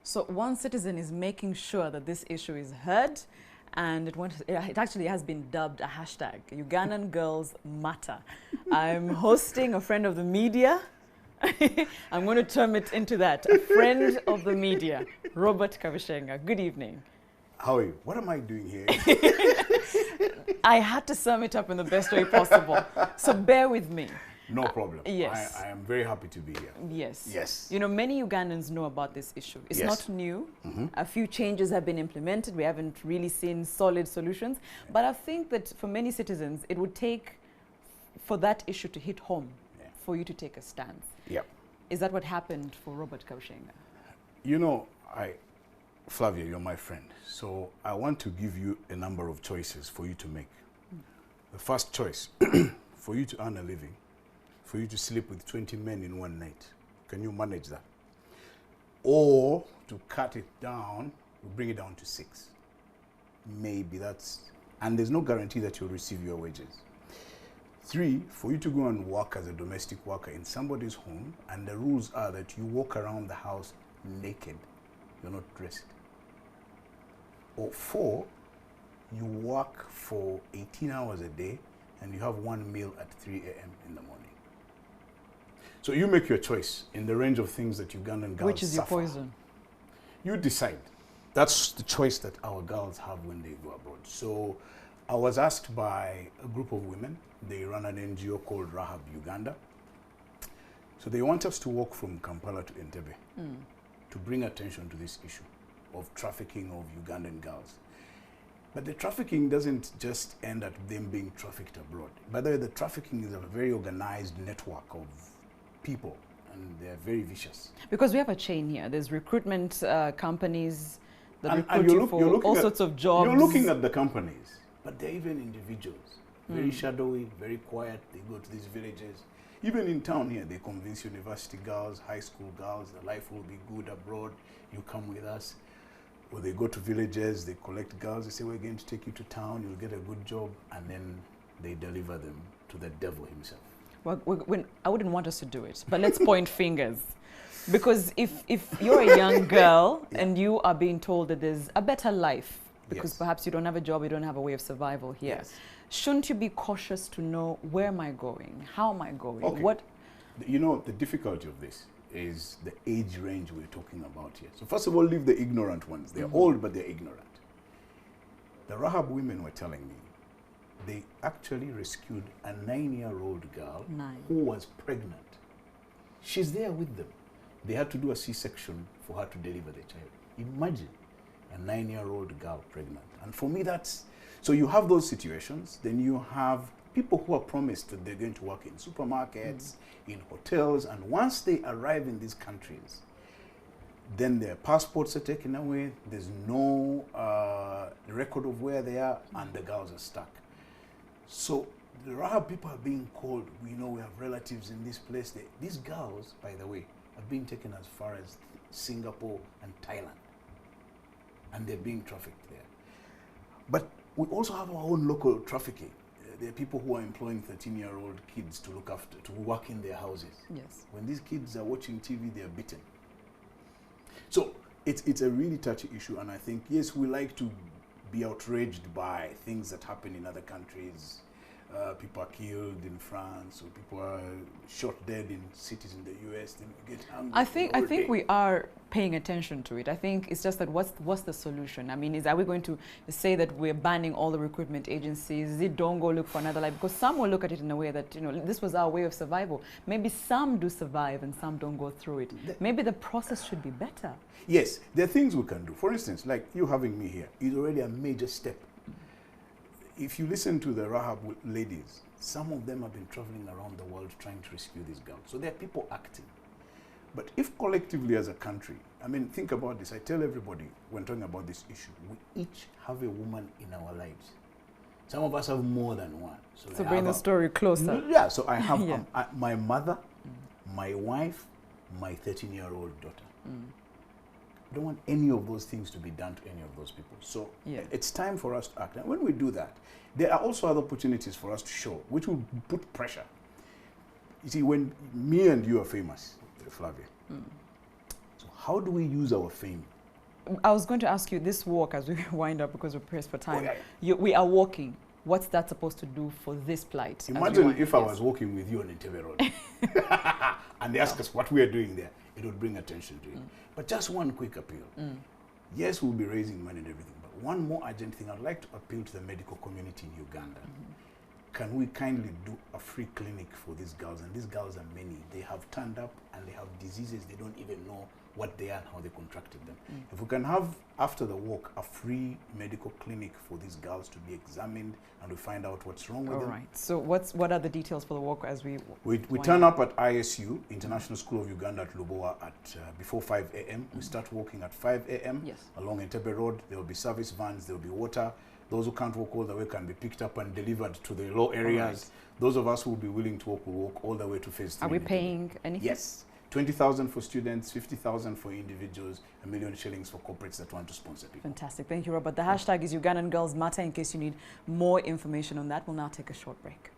So one citizen is making sure that this issue is heard, and it actually has been dubbed a hashtag, Ugandan Girls Matter. I'm hosting a friend of the media. I'm going to term it into that, a friend of the media, Robert Kabushenga. Good evening. How are you? What am I doing here? I had to sum it up in the best way possible, so bear with me. No problem. Yes. I am very happy to be here. Yes. Yes. You know, many Ugandans know about this issue. It's Yes. not new. A few changes have been implemented. We haven't really seen solid solutions. But I think that for many citizens, it would take for that issue to hit home for you to take a stance. Yeah. Is that what happened for Robert Kabushenga? You know, Flavia, you're my friend. So I want to give you a number of choices for you to make. The first choice, for you to earn a living, for you to sleep with 20 men in one night. Can you manage that? Or to cut it down, we bring it down to 6. Maybe that's, and there's no guarantee that you'll receive your wages. 3, for you to go and work as a domestic worker in somebody's home, and the rules are that you walk around the house naked. You're not dressed. Or 4, you work for 18 hours a day, and you have one meal at 3 a.m. in the morning. So you make your choice in the range of things that Ugandan girls Which is your suffer. poison? You decide. That's the choice that our girls have when they go abroad. So I was asked by a group of women. They run an NGO called Rahab Uganda. So they want us to walk from Kampala to Entebbe to bring attention to this issue of trafficking of Ugandan girls. But the trafficking doesn't just end at them being trafficked abroad. By the way, the trafficking is a very organized network of people, and they're very vicious. Because we have a chain here. There's recruitment companies that And recruit you for all sorts of jobs. You're looking at the companies, but they're even individuals. Very shadowy, very quiet. They go to these villages. Even in town here, they convince university girls, high school girls, that life will be good abroad. You come with us. Or they go to villages, they collect girls. They say, we're going to take you to town. You'll get a good job. And then they deliver them to the devil himself. Well, I wouldn't want us to do it, but let's point fingers. Because if you're a young girl and you are being told that there's a better life, because perhaps you don't have a job, you don't have a way of survival here, shouldn't you be cautious to know, where am I going? How am I going? Okay. What? You know, the difficulty of this is the age range we're talking about here. So first of all, leave the ignorant ones. They're old, but they're ignorant. The Rahab women were telling me they actually rescued a 9-year-old girl who was pregnant. She's there with them. They had to do a C-section for her to deliver the child. Imagine a 9-year-old girl pregnant. And for me, that's... So you have those situations. Then you have people who are promised that they're going to work in supermarkets, in hotels, and once they arrive in these countries, then their passports are taken away. There's no record of where they are, and the girls are stuck. So the Rahab people are being called. We know we have relatives in this place. These girls, by the way, have been taken as far as Singapore and Thailand, and they're being trafficked there. But we also have our own local trafficking. There are people who are employing 13-year-old kids to look after, to work in their houses. Yes. When these kids are watching TV, they are beaten. So it's a really touchy issue, and I think, yes, we like to be outraged by things that happen in other countries. People are killed in France, or people are shot dead in cities in the US. Then we get angry. I think we are paying attention to it. I think it's just that what's the solution? I mean, are we going to say that we're banning all the recruitment agencies? Is it don't go look for another life? Because some will look at it in a way that, you know, this was our way of survival. Maybe some do survive and some don't go through it. Maybe the process should be better. Yes, there are things we can do. For instance, like you having me here is already a major step. If you listen to the Rahab ladies, some of them have been traveling around the world trying to rescue these girls. So there are people acting. But if collectively as a country, I mean, think about this. I tell everybody when talking about this issue, we each have a woman in our lives. Some of us have more than one. So bring the story closer. Yeah, so I have my mother, my wife, my 13-year-old daughter. I don't want any of those things to be done to any of those people. So it's time for us to act. And when we do that, there are also other opportunities for us to show, which will put pressure. You see, when me and you are famous, Flavia, so how do we use our fame I was going to ask you, this walk, as we wind up because we're pressed for time, Oh, yeah. we are walking. What's that supposed to do for this plight? Imagine if I was walking with you on Entebbe Road and they ask us what we are doing there, it would bring attention to it. But just one quick appeal. Yes, we'll be raising money and everything, but one more urgent thing, I'd like to appeal to the medical community in Uganda. Can we kindly do a free clinic for these girls? And these girls are many. They have turned up and they have diseases they don't even know what they are and how they contracted them. If we can have, after the walk, a free medical clinic for these girls to be examined and we find out what's wrong with them. All right. So what are the details for the walk as we turn up at ISU, International School of Uganda at Lubowa at before 5 a.m. We start walking at 5 a.m. Yes. along Entebbe Road. There will be service vans, there will be water. Those who can't walk all the way can be picked up and delivered to the low areas. Right. Those of us who will be willing to walk will walk all the way to phase 3. Are we paying anything? Yes. 20,000 for students, 50,000 for individuals, $1 million shillings for corporates that want to sponsor people. Fantastic. Thank you, Robert. The hashtag is Ugandan Girls Matter in case you need more information on that. We'll now take a short break.